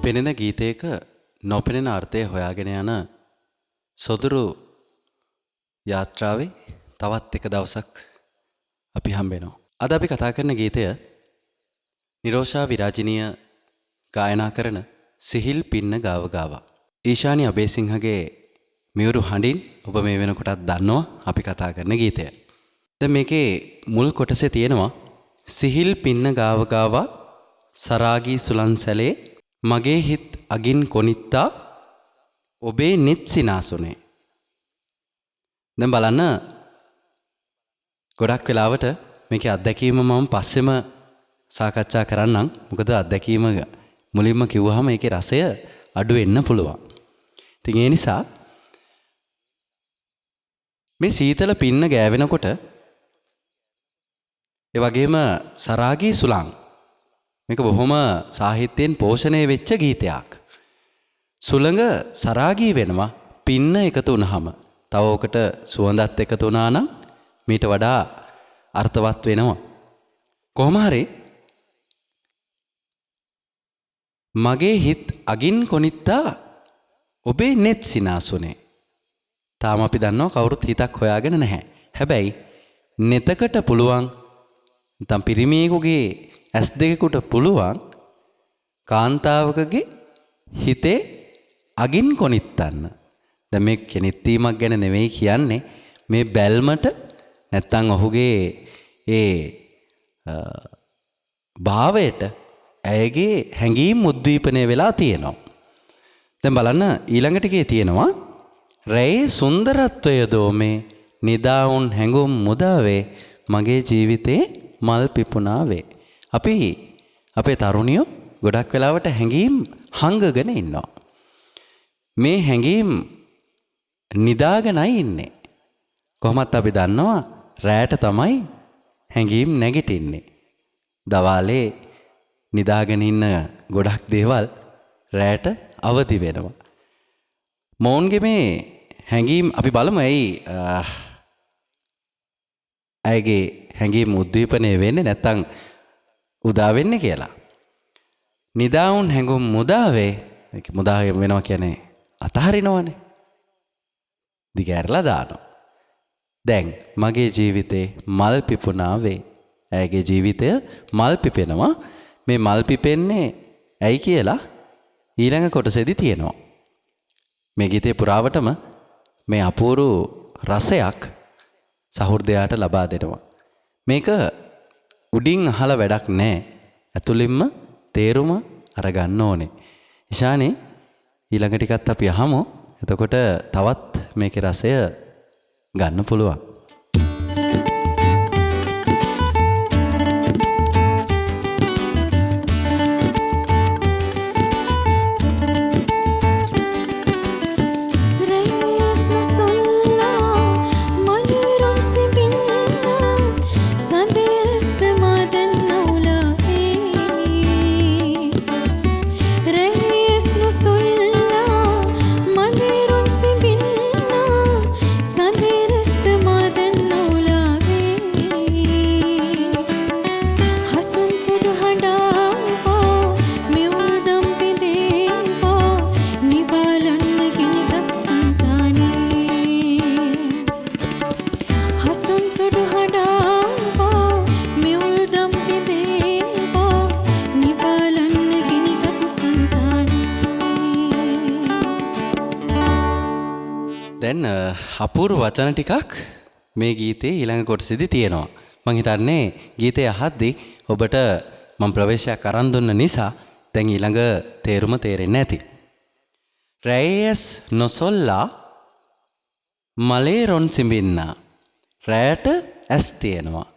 පෙනෙන ගීතයක නොපෙනෙන අර්ථය හොයාගෙන යන සොදුරු යාත්‍රාවේ තවත් එක දවසක් අපි හම්බෙනවා. අද අපි කතා කරන ගීතය නිරෝෂා විරාජිනිය ගායනා කරන සිහිල් පින්න ගාව ගාවා. ඊශානි අබේසිංහගේ මියුරු හඬින් ඔබ මේ වෙනකොටත් දන්නවා අපි කතා කරන ගීතය. දැන් මේකේ මුල් කොටසේ තියෙනවා සිහිල් පින්න ගාව ගාවා සරාගී සුලන්සැලේ මගේ හිත් අගින් කොනිත්තා ඔබේ නෙත් සිනාසුනේ. දැන් බලන්න ගොඩක් වෙලාවට මේකේ අත්දැකීම මම පස්සෙම සාකච්ඡා කරන්නම්. මොකද අත්දැකීම මුලින්ම කිව්වහම ඒකේ රසය අඩු වෙන්න පුළුවන්. ඉතින් ඒ නිසා මේ සීතල පින්න ගෑවෙනකොට ඒ වගේම සරාගී සුලං මේක බොහොම සාහිත්‍යයෙන් පෝෂණය වෙච්ච ගීතයක්. සුළඟ සරාගී වෙනවා පින්න එකතු වුණාම. තව ඔකට සුවඳත් එකතු වුණා නම් මීට වඩා අර්ථවත් වෙනවා. කොහොම හරි මගේ හිත් අගින් කොනිත්තා ඔබේ නෙත් සිනාසුනේ. තාම අපි දන්නවා කවුරුත් හිතක් හොයාගෙන නැහැ. හැබැයි නෙතකට පුළුවන් නැත්නම් පිරිමියෙකුගේ ඇස් දෙකකට පුළුවන් කාන්තාවකගේ හිතේ අගින් කොනිත්තන්න. දැන් මේ කෙනිත්තීමක් ගැන නෙවෙයි කියන්නේ මේ බැල්මට නැත්නම් ඔහුගේ ඒ භාවයට ඇයගේ හැඟීම් උද්දීපනය වෙලා තියෙනවා. දැන් බලන්න ඊළඟ ටිකේ තියෙනවා රැයේ සුන්දරත්වය දෝමේ නිදාවුන් හැඟුම් මුදාවේ මගේ ජීවිතේ මල් පිපුණා වේ. අපි අපේ තරුණියෝ ගොඩක් වෙලාවට හැඟීම් හංගගෙන ඉන්නවා. මේ හැඟීම් නිදාගෙනයි ඉන්නේ. කොහොමත් අපි දන්නවා රැයට තමයි හැඟීම් නැගිටින්නේ. දවාලේ නිදාගෙන ඉන්න ගොඩක් දේවල් රැයට අවදි වෙනවා. මොවුන්ගේ මේ හැඟීම් අපි බලමු ඇයිගේ හැඟීම් උද්දීපනය වෙන්නේ නැත්තම් උදා වෙන්නේ කියලා. නිදාවුන් හැඟුම් මුදාවේ මුදා වෙනවා කියන්නේ අතහරිනවනේ. දිගහැරලා දානවා. දැන් මගේ ජීවිතේ මල් පිපුණා වේ. ඇයගේ ජීවිතය මල් පිපෙනවා. මේ මල් පිපෙන්නේ ඇයි කියලා ඊළඟ කොටසේදී තියෙනවා. මේ ගීතේ පුරාවටම මේ අපූර්ව රසයක් සහෘදයාට ලබා දෙනවා. මේක උඩින් අහලා වැඩක් නැහැ. ඇතුළින්ම තේරුම අරගන්න ඕනේ. ඉෂානේ ඊළඟ ටිකත් අපි අහමු. එතකොට තවත් මේකේ රසය ගන්න පුළුවන්. දැන් අපූර්ව වචන ටිකක් මේ ගීතේ ඊළඟ කොටසේදී තියෙනවා. මම හිතන්නේ ගීතය අහද්දී ඔබට මම ප්‍රවේශයක් අරන් දුන්න නිසා දැන් ඊළඟ තේරුම තේරෙන්නේ නැති. රැයස් නොසොල්ලා මලේ රොන් සිඹින්නා. රැයට ඇස් තියෙනවා.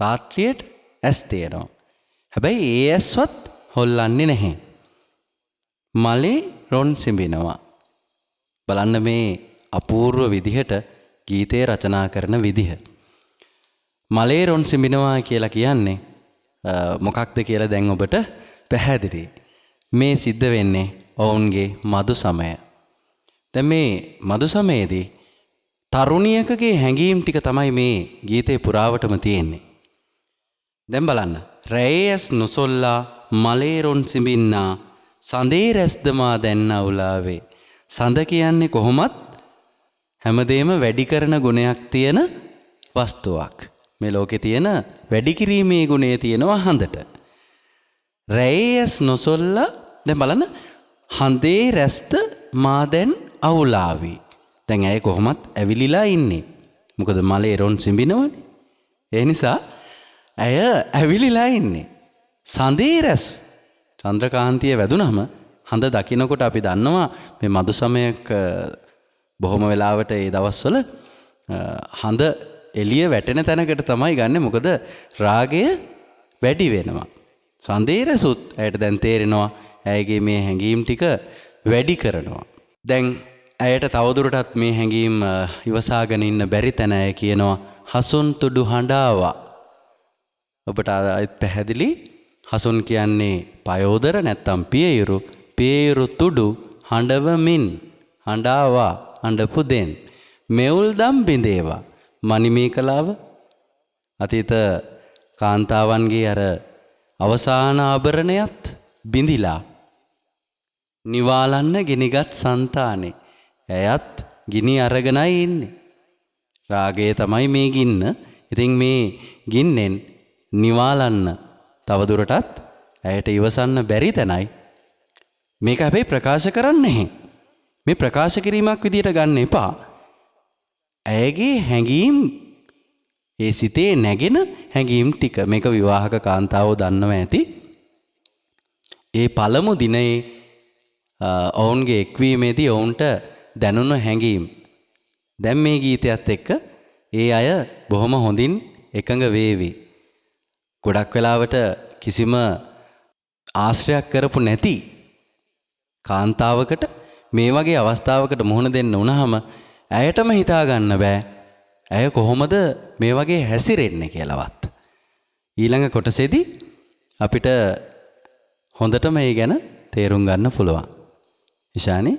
රාත්‍රියට ඇස් තියෙනවා. හැබැයි ඒ ඇස්වත් හොල්ලන්නේ නැහැ. මලේ රොන් සිඹිනවා. බලන්න මේ අපූර්ව විදිහට ගීතය රචනා කරන විදිහ. මලේ රොන් සිඹිනවා කියලා කියන්නේ මොකක්ද කියලා දැන් ඔබට පැහැදිලි. මේ සිද්ධ වෙන්නේ ඔවුන්ගේ මදු සමය. දැන් මේ මදු සමයේදී තරුණියකගේ හැඟීම් ටික තමයි මේ ගීතේ පුරාවටම තියෙන්නේ. දැන් බලන්න. රැයස් නොසොල්ලා මලේ රොන් සිඹින්නා සඳේ රැස්දමා දැන්න උලාවේ. සඳ කියන්නේ කොහොමත් හැමදේම වැඩි කරන ගුණයක් තියෙන වස්තුවක්. මේ ලෝකේ තියෙන වැඩි කිරීමේ ගුණය තියෙනවා හඳට. රැයස් නොසොල්ලා දැන් බලන්න හඳේ රැස්ද මා දැන් අවුලාවි. දැන් ඇය කොහොමත් ඇවිලිලා ඉන්නේ. මොකද මලේ රොන් සිඹිනවනේ. ඒ නිසා ඇය ඇවිලිලා ඉන්නේ. සඳේ රැස් චන්ද්‍රකාන්තිය වැදුනම හඳ දකින්නකොට අපි දන්නවා මේ මදු සමයක බොහොම වෙලාවට ඒ දවස්වල හඳ එළිය වැටෙන තැනකට තමයි ගන්නෙ. මොකද රාගය වැඩි වෙනවා. සඳේ රැසුත් ඇයට දැන් තේරෙනවා ඇයගේ මේ හැඟීම් ටික වැඩි කරනවා. දැන් ඇයට තවදුරටත් මේ හැඟීම් ඉවසාගෙන ඉන්න බැරි තැන ඇය කියනවා හසුන් තුඩු හඬාවා. ඔබට ආයෙත් පැහැදිලි. හසුන් කියන්නේ පයෝදර නැත්තම් පියයුරු. පියයුරු තුඩු හඬවමින් හඬාවා හඬපු දෙන් මෙවුල් දම් බිඳේවා. මණිමේකලාව අතීත කාන්තාවන්ගේ අර අවසාන ආභරණයත් බිඳිලා නිවාලන්න ගිනිගත් సంతානේ ඇයත් ගිනි අරගෙනයි ඉන්නේ. රාගය තමයි මේ ගින්න. ඉතින් මේ ගින්නෙන් නිවාලන්න තවදුරටත් ඇයට ඉවසන්න බැරි තැනයි. මේක හැබැයි ප්‍රකාශ කරන්නේ නැහැ. මේ ප්‍රකාශ කිරීමක් විදියට ගන්න එපා. ඇයගේ හැඟීම් ඒ සිතේ නැගෙන හැඟීම් ටික මේක විවාහක කාන්තාවෝ දන්නවා ඇති. ඒ පළමු දිනේ ඔවුන්ගේ එක්වීමේදී ඔවුන්ට දැනුණු හැඟීම් දැන් මේ ගීතයත් එක්ක ඒ අය බොහොම හොඳින් එකඟ වේවි. ගොඩක් වෙලාවට කිසිම ආශ්‍රයක් කරපු නැති කාන්තාවකට මේ වගේ අවස්ථාවකට මුහුණ දෙන්න වුණාම ඇයටම හිතා ගන්න බෑ ඇය කොහොමද මේ වගේ හැසිරෙන්නේ කියලාවත්. ඊළඟ කොටසේදී අපිට හොඳටම ඒ ගැන තේරුම් ගන්න පුළුවන්. ඉෂානි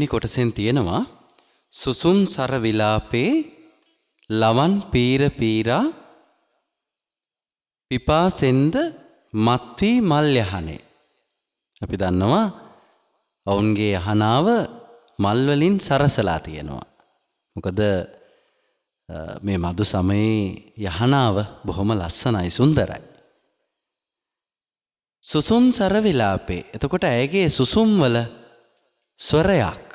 කොටසෙන් තියෙනවා සුසුම් සර විලාපේ ලවන් පීර පීරා පිපාසෙන්ද මත්වී මල් යහනේ. අපි දන්නවා ඔවුන්ගේ යහනාව මල් වලින් සරසලා තියෙනවා. මොකද මේ මදු සමයේ යහනාව බොහොම ලස්සනයි සුන්දරයි. සුසුම් සර විලාපේ. එතකොට ඇයගේ සුසුම් වල ස්වරයක්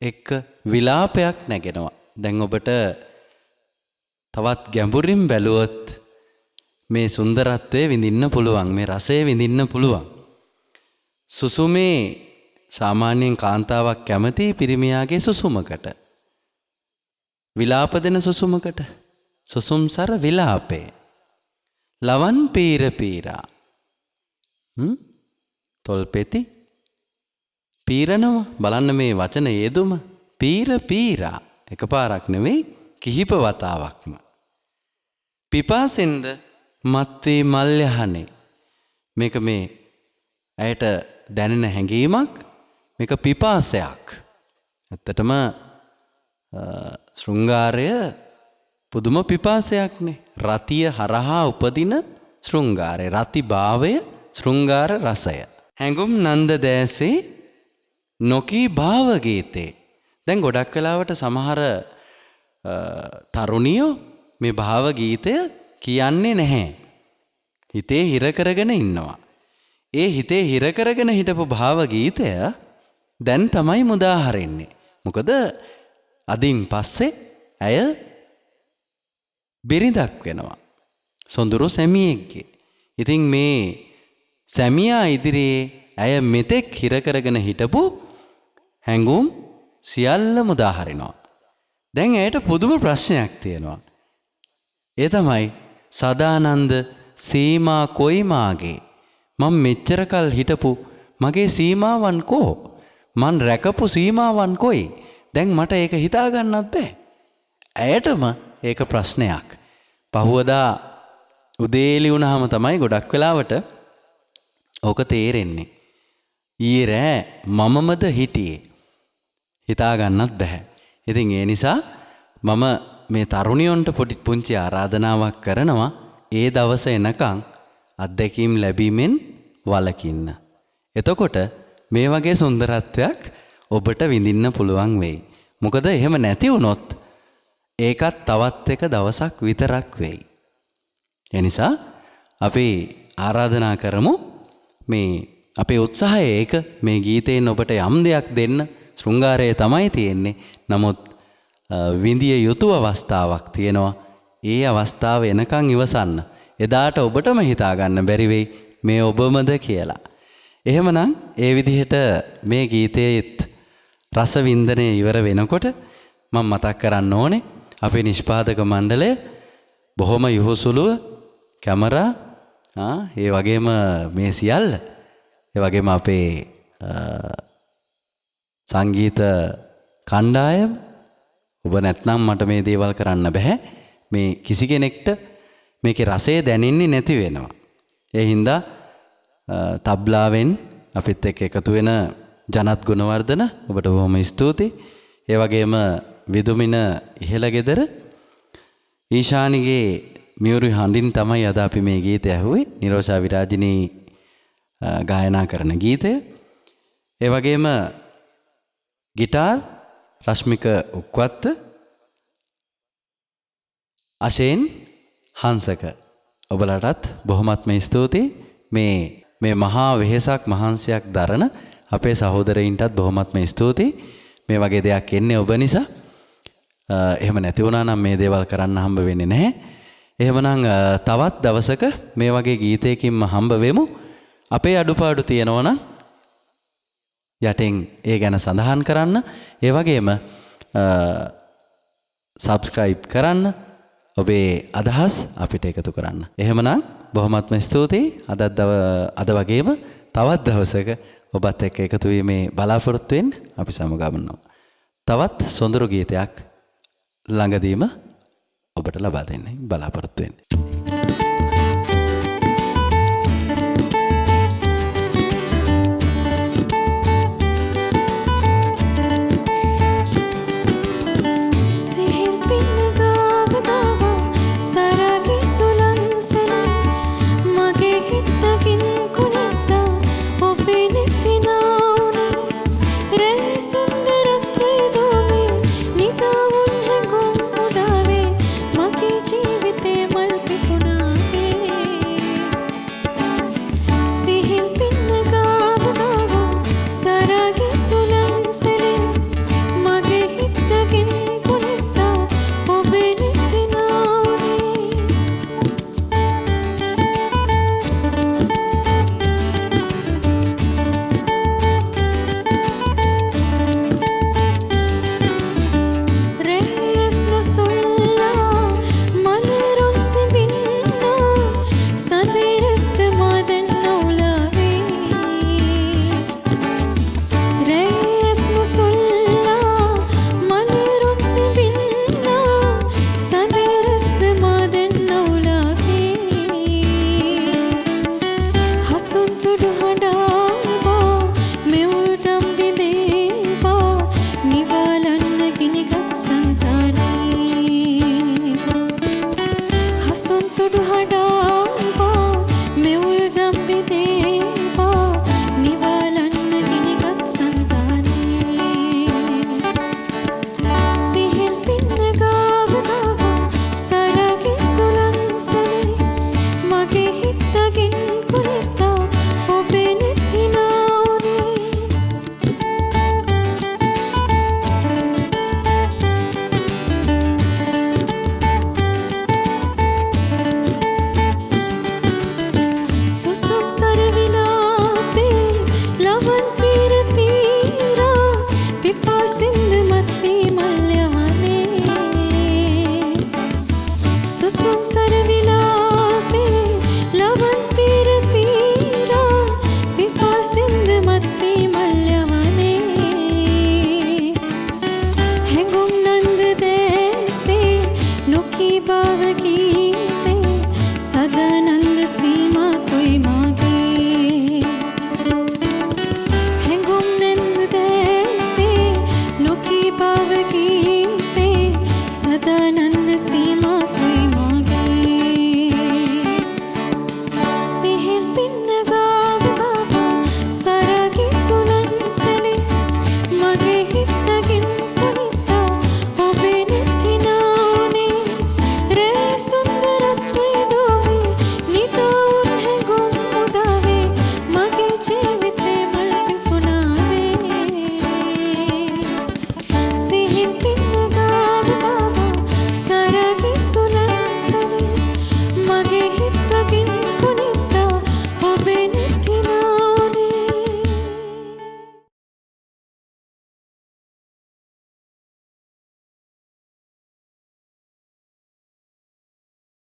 එක්ක විලාපයක් නැගෙනවා. දැන් ඔබට තවත් ගැඹුරින් බැලුවොත් මේ සුන්දරත්වයේ විඳින්න පුළුවන්. මේ රසය විඳින්න පුළුවන්. සුසුමේ සාමාන්‍යයෙන් කාන්තාවක් කැමති පිරිමියාගේ සුසුමකට. විලාප දෙන සුසුමකට. සුසුම්සර විලාපේ. ලවන් පීර පීරා. තොල්පෙති පීරනවා. බලන්න මේ වචන යෙදුම. පීර පීරා. එකපාරක් නෙවෙයි කිහිප වතාවක්ම. පිපාසෙන්ද මත්වී මල් යහනේ. මේක මේ ඇයට දැනෙන හැඟීමක්. මේක පිපාසයක්. ඇත්තටම ශෘංගාරය පුදුම පිපාසයක්නේ. රතිය හරහා උපදින ශෘංගාරය. රති භාවය ශෘංගාර රසය. හැඟුම් නන්ද දෑසේ නොකී භාව ගීතේ. දැන් ගොඩක් වෙලාවට සමහර තරුණියෝ මේ භාව ගීතය කියන්නේ නැහැ. හිතේ හිර කරගෙන ඉන්නවා. ඒ හිතේ හිර කරගෙන හිටපු භාව ගීතය දැන් තමයි මුදා හරින්නේ. මොකද අදින් පස්සේ ඇය බිරිඳක් වෙනවා. සොඳුරු සැමියෙක්ගේ. ඉතින් මේ සැමියා ඉදිරියේ ඇය මෙතෙක් හිර කරගෙන හිටපු හැඟුම් සියල්ල මුදා හරිනවා. දැන් ඇයට පුදුම ප්‍රශ්නයක් තියෙනවා. ඒ තමයි සදානන්ද සීමා කොයි මාගේ? මම මෙච්චර කල් හිටපු මගේ සීමාවන් කෝ? මන් රැකපු සීමාවන් කොයි? දැන් මට ඒක හිතා ගන්නත් බෑ. ඇයටම ඒක ප්‍රශ්නයක්. පහුවදා උදේලි වුණාම තමයි ගොඩක් වෙලාවට ඕක තේරෙන්නේ. ඊයේ රෑ මමමද හිටියේ. හිතා ගන්නත් බෑ. ඉතින් ඒ නිසා මම මේ තරුණියොන්ට පොඩි පුංචි ආරාධනාවක් කරනවා. ඒ දවස එනකන් අත්දැකීම් ලැබීමෙන් වළකින්න. එතකොට මේ වගේ සුන්දරත්වයක් ඔබට විඳින්න පුළුවන් වෙයි. මොකද එහෙම නැති වුණොත් ඒකත් තවත් එක දවසක් විතරක් වෙයි. එනිසා අපි ආරාධනා කරමු මේ අපේ උත්සාහය ඒක මේ ගීතයෙන් ඔබට යම් දෙයක් දෙන්න. ශෘංගාරය තමයි තියෙන්නේ. නමුත් විඳිය යුතු අවස්ථාවක් තියෙනවා. ඒ අවස්ථාව එනකන් ඉවසන්න. එදාට ඔබටම හිතා ගන්න බැරි වෙයි මේ ඔබමද කියලා. එහෙමනම් ඒ විදිහට මේ ගීතයේත් රසවින්දනය ඉවර වෙනකොට මම මතක් කරන්න ඕනේ අපේ නිෂ්පාදක මණ්ඩලය බොහොම යහුසුලුව කැමරා ඒ වගේම මේ සියල්ල ඒ වගේම අපේ සංගීත කණ්ඩායම ඔබ නැත්නම් මට මේ දේවල් කරන්න බෑ. මේ කිසි කෙනෙක්ට මේකේ රසය දැනෙන්නේ නැති වෙනවා. ඒ හින්දා තබ්ලාවෙන් අපිත් එක්ක එකතු වෙන ජනත් ගුණවර්ධන ඔබට බොහොම ස්තුතියි. ඒ වගේම විදුමින ඉහළ ගෙදර ඊශානිගේ මියුරු හඬින් තමයි අද අපි මේ ගීතය ඇහුවේ. නිරෝෂා විරාජිනී ගායනා කරන ගීතය. ඒ වගේම ගිටාර් රශ්මික උක්වත්ත, අශේන් හංසක ඔබලටත් බොහොමත්ම ස්තුතියි. මේ මහා වෙහෙසක් මහන්සියක් දරන අපේ සහෝදරයින්ටත් බොහොමත්ම ස්තුතියි. මේ වගේ දෙයක් එන්නේ ඔබ නිසා. එහෙම නැති වුණා නම් මේ දේවල් කරන්න හම්බ වෙන්නේ නැහැ. එහෙමනම් තවත් දවසක මේ වගේ ගීතයකින්ම හම්බ වෙමු. අපේ අඩුපාඩු තියෙනවා නම් යටින් ඒ ගැන සඳහන් කරන්න. ඒ වගේම සබ්ස්ක්‍රයිබ් කරන්න. ඔබේ අදහස් අපිට එකතු කරන්න. එහෙමනම් බොහොමත්ම ස්තුතියි. අද වගේම තවත් දවසක ඔබත් එක්ක එකතු වීමේ බලාපොරොත්තු වෙන්න අපි සමගමනවා. තවත් සොඳුරු ගීතයක් ළඟදීම ඔබට ලබා දෙන්න බලාපොරොත්තු වෙන්න. जीविते मल्पे සදානන්ද සීමා